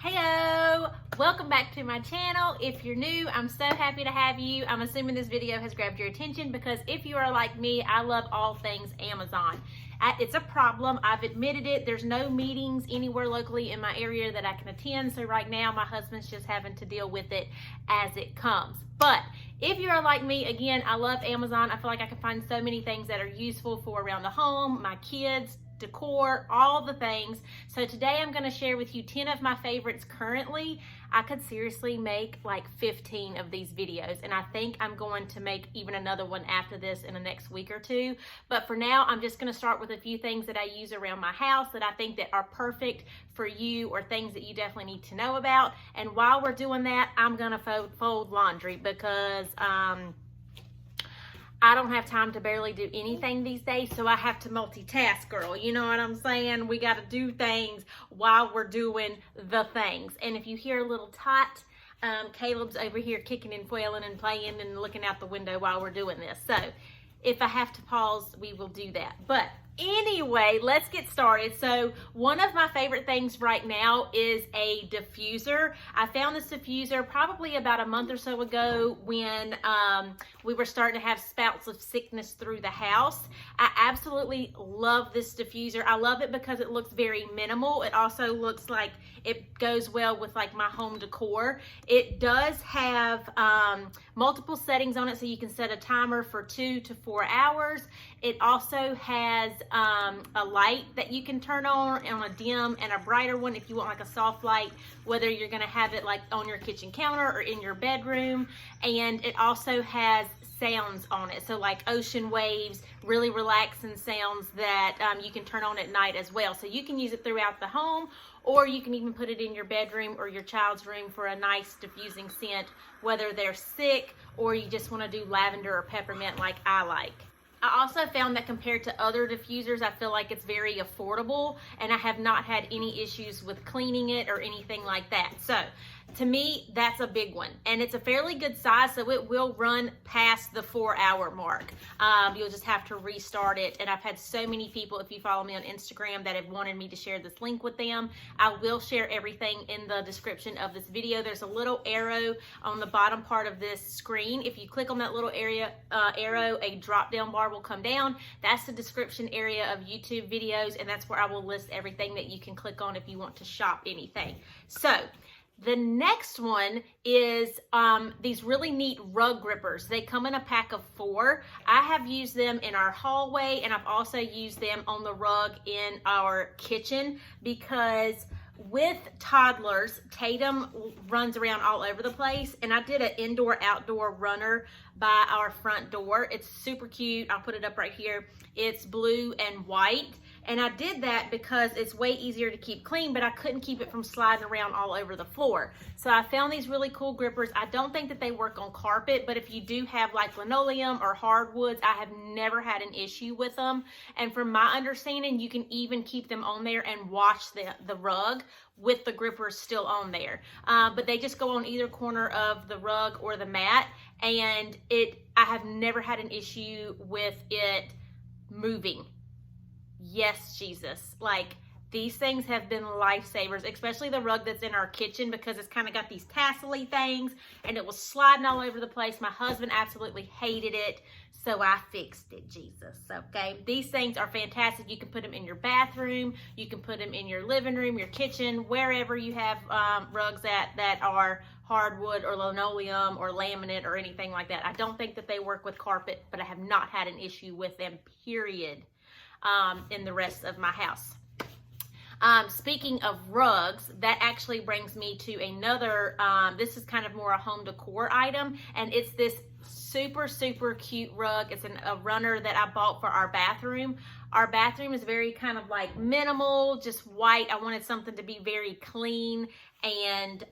Heyo! Welcome back to my channel. If you're new, I'm so happy to have you. I'm assuming this video has grabbed your attention because if you are like me, I love all things Amazon. It's a problem. I've admitted it. There's no meetings anywhere locally in my area that I can attend. So right now my husband's just having to deal with it as it comes. But if you are like me, again, I love Amazon. I feel like I can find so many things that are useful for around the home, my kids, decor, all the things. So today I'm going to share with you 10 of my favorites currently. I could seriously make like 15 of these videos, and I think I'm going to make even another one after this in the next week or two. But for now, I'm just going to start with a few things that I use around my house that I think that are perfect for you, or things that you definitely need to know about. And while we're doing that, I'm going to fold laundry because I don't have time to barely do anything these days, so I have to multitask, girl. You know what I'm saying? We got to do things while we're doing the things. And if you hear a little tot, Caleb's over here kicking and wailing and playing and looking out the window while we're doing this. So if I have to pause, we will do that. But anyway, let's get started. So one of my favorite things right now is a diffuser. I found this diffuser probably about a month or so ago when we were starting to have spouts of sickness through the house. I absolutely love this diffuser. I love it because it looks very minimal. It also looks like it goes well with like my home decor. It does have multiple settings on it, so you can set a timer for 2 to 4 hours. It also has a light that you can turn on a dim and a brighter one if you want like a soft light, whether you're going to have it like on your kitchen counter or in your bedroom. And it also has sounds on it, so like ocean waves, really relaxing sounds that you can turn on at night as well. So you can use it throughout the home, or you can even put it in your bedroom or your child's room for a nice diffusing scent, whether they're sick or you just want to do lavender or peppermint like I like. I also found that compared to other diffusers, I feel like it's very affordable, and I have not had any issues with cleaning it or anything like that. So to me, that's a big one, and it's a fairly good size, so it will run past the 4-hour mark. You'll just have to restart it, and I've had so many people, if you follow me on Instagram, that have wanted me to share this link with them. I will share everything in the description of this video. There's a little arrow on the bottom part of this screen. If you click on that little arrow, a drop-down bar will come down. That's the description area of YouTube videos, and that's where I will list everything that you can click on if you want to shop anything. So the next one is these really neat rug grippers. They come in a pack of 4. I have used them in our hallway, and I've also used them on the rug in our kitchen because with toddlers, Tatum runs around all over the place, and I did an indoor-outdoor runner by our front door. It's super cute. I'll put it up right here. It's blue and white, and I did that because it's way easier to keep clean, but I couldn't keep it from sliding around all over the floor. So I found these really cool grippers. I don't think that they work on carpet, but if you do have like linoleum or hardwoods, I have never had an issue with them. And from my understanding, you can even keep them on there and wash the rug with the grippers still on there. But they just go on either corner of the rug or the mat, and I have never had an issue with it moving. Yes, Jesus. Like, these things have been lifesavers, especially the rug that's in our kitchen, because it's kind of got these tassel-y things, and it was sliding all over the place. My husband absolutely hated it, so I fixed it, Jesus, okay? These things are fantastic. You can put them in your bathroom. You can put them in your living room, your kitchen, wherever you have rugs that are hardwood or linoleum or laminate or anything like that. I don't think that they work with carpet, but I have not had an issue with them, period, in the rest of my house. Speaking of rugs, that actually brings me to another, this is kind of more a home decor item, and it's this super cute rug. It's a runner that I bought for our bathroom. Our bathroom is very kind of like minimal, just white. I wanted something to be very clean and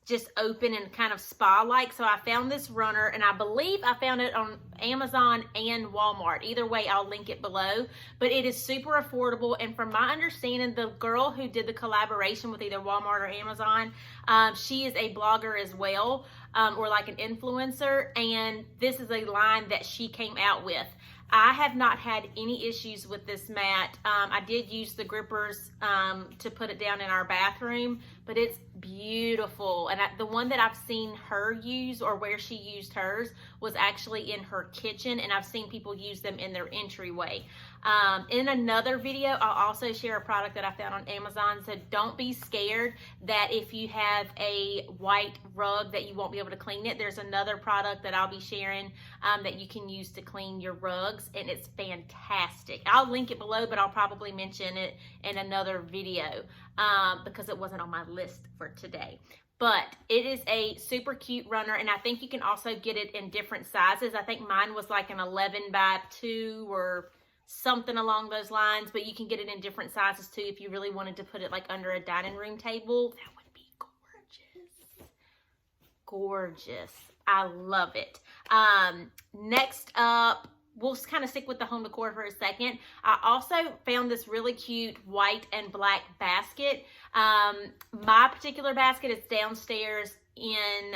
just open and kind of spa-like. So I found this runner, and I believe I found it on Amazon and Walmart. Either way, I'll link it below. But it is super affordable, and from my understanding, the girl who did the collaboration with either Walmart or Amazon, she is a blogger as well, or like an influencer, and this is a line that she came out with. I have not had any issues with this mat. I did use the grippers to put it down in our bathroom, but it's beautiful. And the one that I've seen her use, or where she used hers, was actually in her kitchen, and I've seen people use them in their entryway. In another video, I'll also share a product that I found on Amazon, so don't be scared that if you have a white rug that you won't be able to clean it. There's another product that I'll be sharing that you can use to clean your rugs, and it's fantastic. I'll link it below, but I'll probably mention it in another video because it wasn't on my list for today. But it is a super cute runner, and I think you can also get it in different sizes. I think mine was like an 11x2 or something along those lines, but you can get it in different sizes too if you really wanted to put it like under a dining room table. That would be gorgeous. Gorgeous. I love it. Next up, we'll kind of stick with the home decor for a second. I also found this really cute white and black basket. My particular basket is downstairs in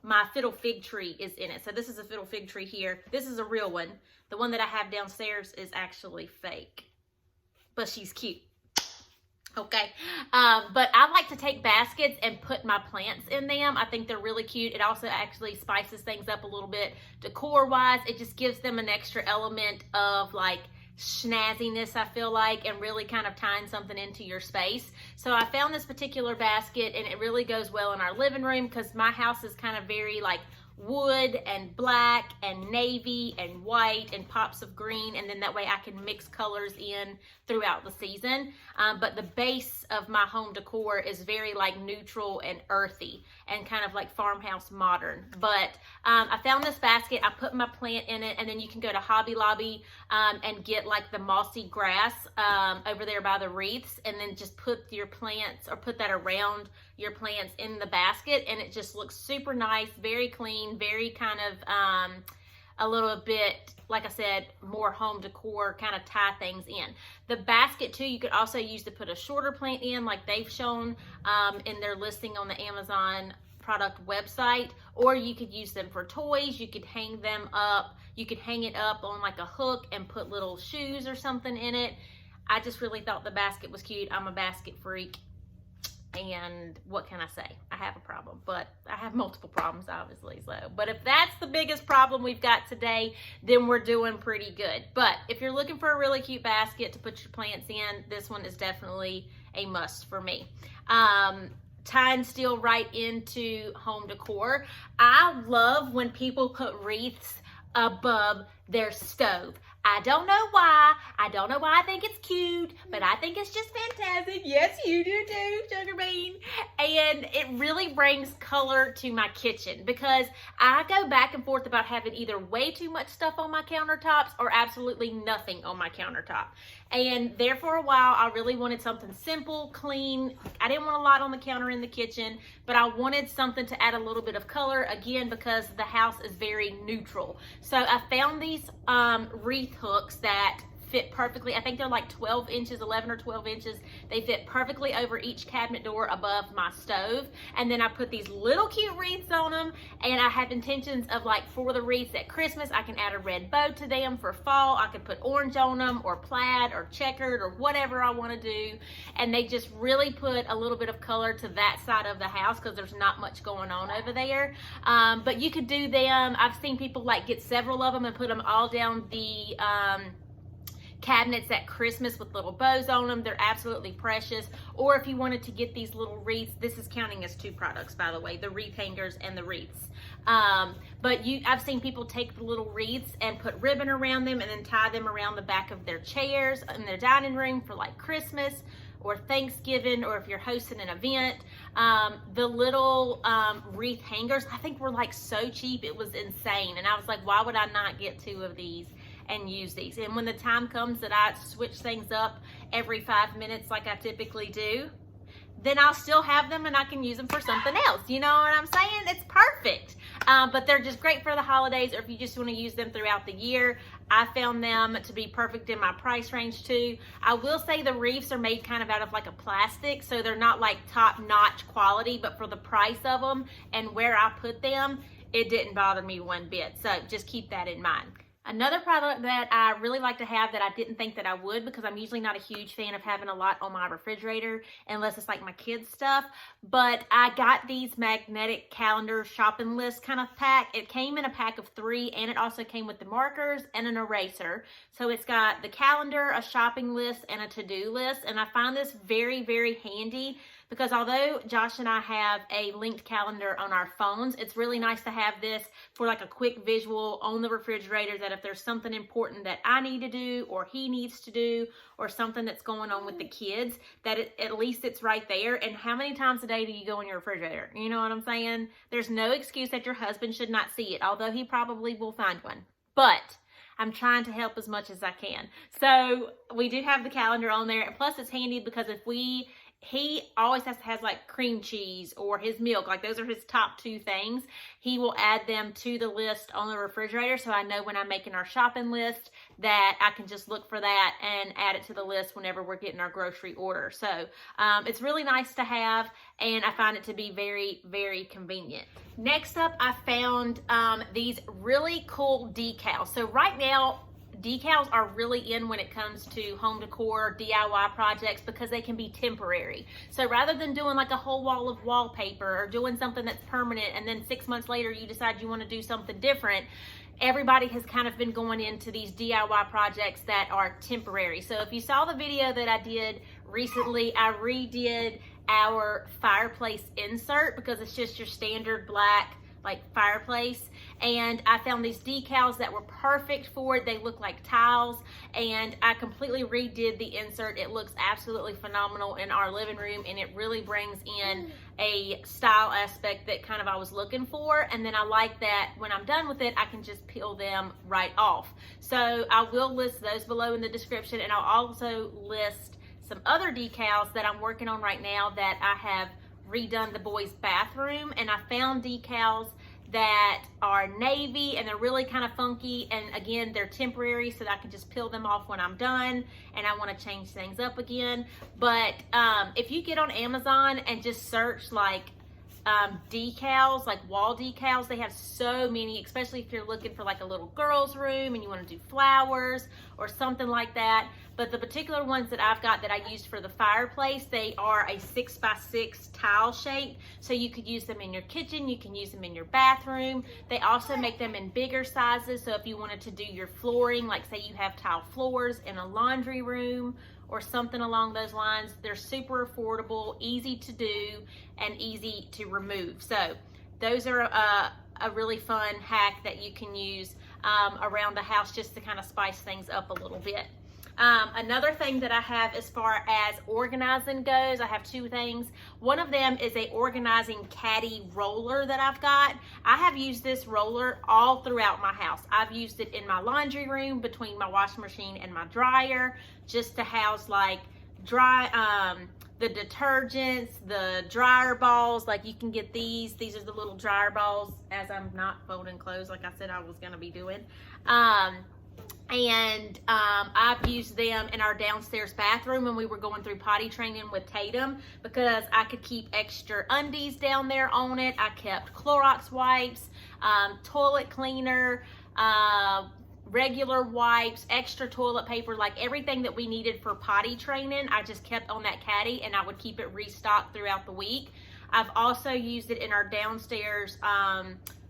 my fiddle fig tree is in it. So this is a fiddle fig tree here. This is a real one. The one that I have downstairs is actually fake, but she's cute. Okay, but I like to take baskets and put my plants in them. I think they're really cute. It also actually spices things up a little bit decor wise. It just gives them an extra element of like snazziness, I feel like, and really kind of tying something into your space. So I found this particular basket, and it really goes well in our living room because my house is kind of very like wood and black and navy and white and pops of green, and then that way I can mix colors in throughout the season. But the base of my home decor is very like neutral and earthy and kind of like farmhouse modern. But I found this basket, I put my plant in it, and then you can go to Hobby Lobby and get like the mossy grass over there by the Wreaths, and then just put your plants, or put that around your plants in the basket, and it just looks super nice, very clean, very kind of a little bit, like I said, more home decor, kind of tie things in. The basket too, you could also use to put a shorter plant in, like they've shown in their listing on the Amazon product website, or you could use them for toys. You could hang them up, you could hang it up on like a hook and put little shoes or something in it. I just really thought the basket was cute. I'm a basket freak. And what can I say? I have a problem, but I have multiple problems, obviously. So, but if that's the biggest problem we've got today, then we're doing pretty good. But if you're looking for a really cute basket to put your plants in, this one is definitely a must for me. Tying still right into home decor. I love when people put wreaths above their stove. I don't know why. I don't know why I think it's cute, but I think it's just fantastic. Yes, you do too, Sugar Bean. And it really brings color to my kitchen because I go back and forth about having either way too much stuff on my countertops or absolutely nothing on my countertop. And there for a while, I really wanted something simple, clean. I didn't want a lot on the counter in the kitchen, but I wanted something to add a little bit of color, again, because the house is very neutral. So I found these wreath hooks that fit perfectly. I think they're like 12 inches, 11 or 12 inches. They fit perfectly over each cabinet door above my stove. And then I put these little cute wreaths on them, and I have intentions of like for the wreaths at Christmas, I can add a red bow to them. For fall, I could put orange on them, or plaid, or checkered, or whatever I want to do. And they just really put a little bit of color to that side of the house because there's not much going on over there. But you could do them. I've seen people like get several of them and put them all down the cabinets at Christmas with little bows on them. They're absolutely precious. Or if you wanted to get these little wreaths, this is counting as two products, by the way, the wreath hangers and the wreaths. But I've seen people take the little wreaths and put ribbon around them and then tie them around the back of their chairs in their dining room for like Christmas or Thanksgiving, or if you're hosting an event. The little wreath hangers, I think were like so cheap, it was insane. And I was like, why would I not get two of these and use these? And when the time comes that I switch things up every 5 minutes like I typically do, then I'll still have them and I can use them for something else. You know what I'm saying? It's perfect. But they're just great for the holidays, or if you just want to use them throughout the year. I found them to be perfect in my price range too. I will say the wreaths are made kind of out of like a plastic, so they're not like top-notch quality, but for the price of them and where I put them, it didn't bother me one bit. So just keep that in mind. Another product that I really like to have that I didn't think that I would, because I'm usually not a huge fan of having a lot on my refrigerator unless it's like my kids stuff, but I got these magnetic calendar shopping list kind of pack. It came in a pack of 3, and it also came with the markers and an eraser. So it's got the calendar, a shopping list, and a to-do list, and I find this very, very handy because although Josh and I have a linked calendar on our phones, it's really nice to have this for like a quick visual on the refrigerator, that if there's something important that I need to do or he needs to do or something that's going on with the kids, that at least it's right there. And how many times a day do you go in your refrigerator? You know what I'm saying? There's no excuse that your husband should not see it, although he probably will find one. But I'm trying to help as much as I can. So we do have the calendar on there. And plus it's handy because if he always has like cream cheese or his milk, like those are his top 2 things. He will add them to the list on the refrigerator, so I know when I'm making our shopping list that I can just look for that and add it to the list whenever we're getting our grocery order. So it's really nice to have, and I find it to be very, very convenient. Next up, I found these really cool decals. So right now, decals are really in when it comes to home decor DIY projects because they can be temporary. So rather than doing like a whole wall of wallpaper or doing something that's permanent and then 6 months later you decide you want to do something different, everybody has kind of been going into these DIY projects that are temporary. So if you saw the video that I did recently, I redid our fireplace insert because it's just your standard black like fireplace, and I found these decals that were perfect for it. They look like tiles, and I completely redid the insert. It looks absolutely phenomenal in our living room, and it really brings in a style aspect that kind of I was looking for. And then I like that when I'm done with it, I can just peel them right off. So I will list those below in the description, and I'll also list some other decals that I'm working on right now that I have redone the boys' bathroom, and I found decals that are navy and they're really kind of funky, and again they're temporary so that I can just peel them off when I'm done and I want to change things up again. But if you get on Amazon and just search like decals, like wall decals, they have so many, especially if you're looking for like a little girl's room and you want to do flowers or something like that. But the particular ones that I've got that I used for the fireplace, they are a 6x6 tile shape, so you could use them in your kitchen, you can use them in your bathroom. They also make them in bigger sizes, so if you wanted to do your flooring, like say you have tile floors in a laundry room or something along those lines, they're super affordable, easy to do, and easy to remove. So those are a really fun hack that you can use around the house just to kind of spice things up a little bit. Another thing that I have as far as organizing goes, I have 2 things. One of them is a organizing caddy roller that I've got. I have used this roller all throughout my house. I've used it in my laundry room between my washing machine and my dryer, just to house like the detergents, the dryer balls. Like you can get these are the little dryer balls, as I'm not folding clothes like I said I was gonna be doing. I've used them in our downstairs bathroom when we were going through potty training with Tatum, because I could keep extra undies down there on it. I kept Clorox wipes, toilet cleaner, regular wipes, extra toilet paper, like everything that we needed for potty training, I just kept on that caddy, and I would keep it restocked throughout the week. I've also used it in our downstairs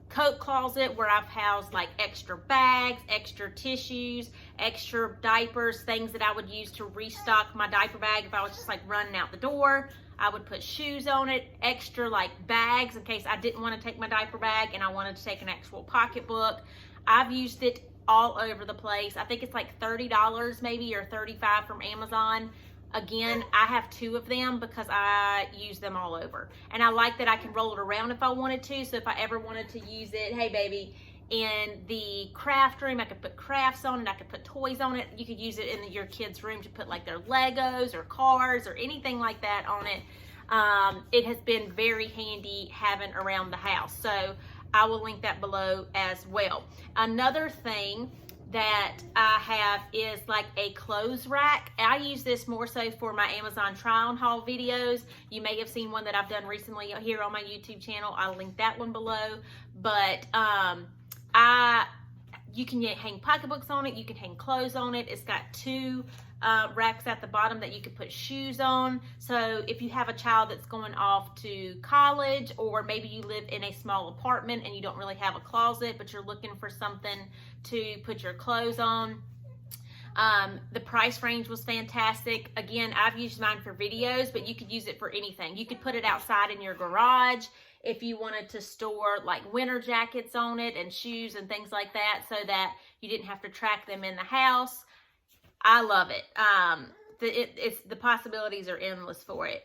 coat closet, where I've housed like extra bags, extra tissues, extra diapers, things that I would use to restock my diaper bag if I was just like running out the door. I would put shoes on it, extra like bags in case I didn't want to take my diaper bag and I wanted to take an actual pocketbook. I've used it all over the place. I think it's like $30 maybe, or $35 from Amazon. Again, I have 2 of them because I use them all over. And I like that I can roll it around if I wanted to. So if I ever wanted to use it, hey baby, in the craft room, I could put crafts on it, I could put toys on it. You could use it in your kids' room to put like their Legos or cars or anything like that on it. It has been very handy having around the house. So I will link that below as well. Another thing that I have is like a clothes rack. I use this more so for my Amazon try on haul videos. You may have seen one that I've done recently here on my YouTube channel. I'll link that one below. But You can hang pocketbooks on it. You can hang clothes on it. It's got two racks at the bottom that you can put shoes on. So if you have a child that's going off to college, or maybe you live in a small apartment and you don't really have a closet, but you're looking for something to put your clothes on. The price range was fantastic. Again, I've used mine for videos, but you could use it for anything. You could put it outside in your garage if you wanted to store like winter jackets on it and shoes and things like that, so that you didn't have to track them in the house. I love it. The possibilities are endless for it.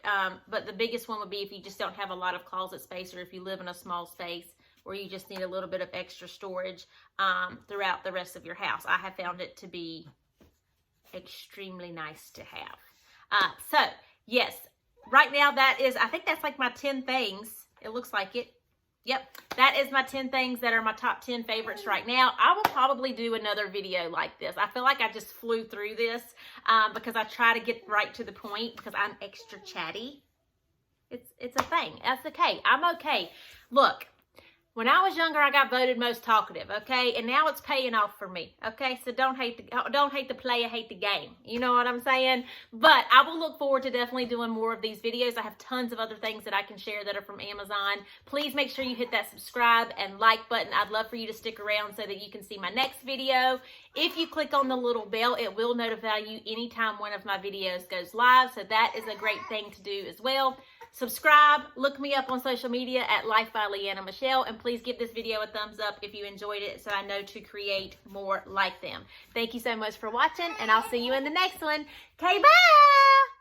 But the biggest one would be if you just don't have a lot of closet space, or if you live in a small space where you just need a little bit of extra storage throughout the rest of your house. I have found it to be extremely nice to have. So yes, right now that is, I think that's like my 10 things. It looks like it. Yep, that is my 10 things that are my top 10 favorites right now. I will probably do another video like this. I feel like I just flew through this because I try to get right to the point because I'm extra chatty. It's a thing. That's okay. I'm okay. Look, when I was younger, I got voted most talkative, okay? And now it's paying off for me, okay? So don't hate the player, hate the game. You know what I'm saying? But I will look forward to definitely doing more of these videos. I have tons of other things that I can share that are from Amazon. Please make sure you hit that subscribe and like button. I'd love for you to stick around so that you can see my next video. If you click on the little bell, it will notify you anytime one of my videos goes live. So that is a great thing to do as well. Subscribe, look me up on social media at Life by Leanna Michelle, and please give this video a thumbs up if you enjoyed it so I know to create more like them. Thank you so much for watching, and I'll see you in the next one. Okay, bye!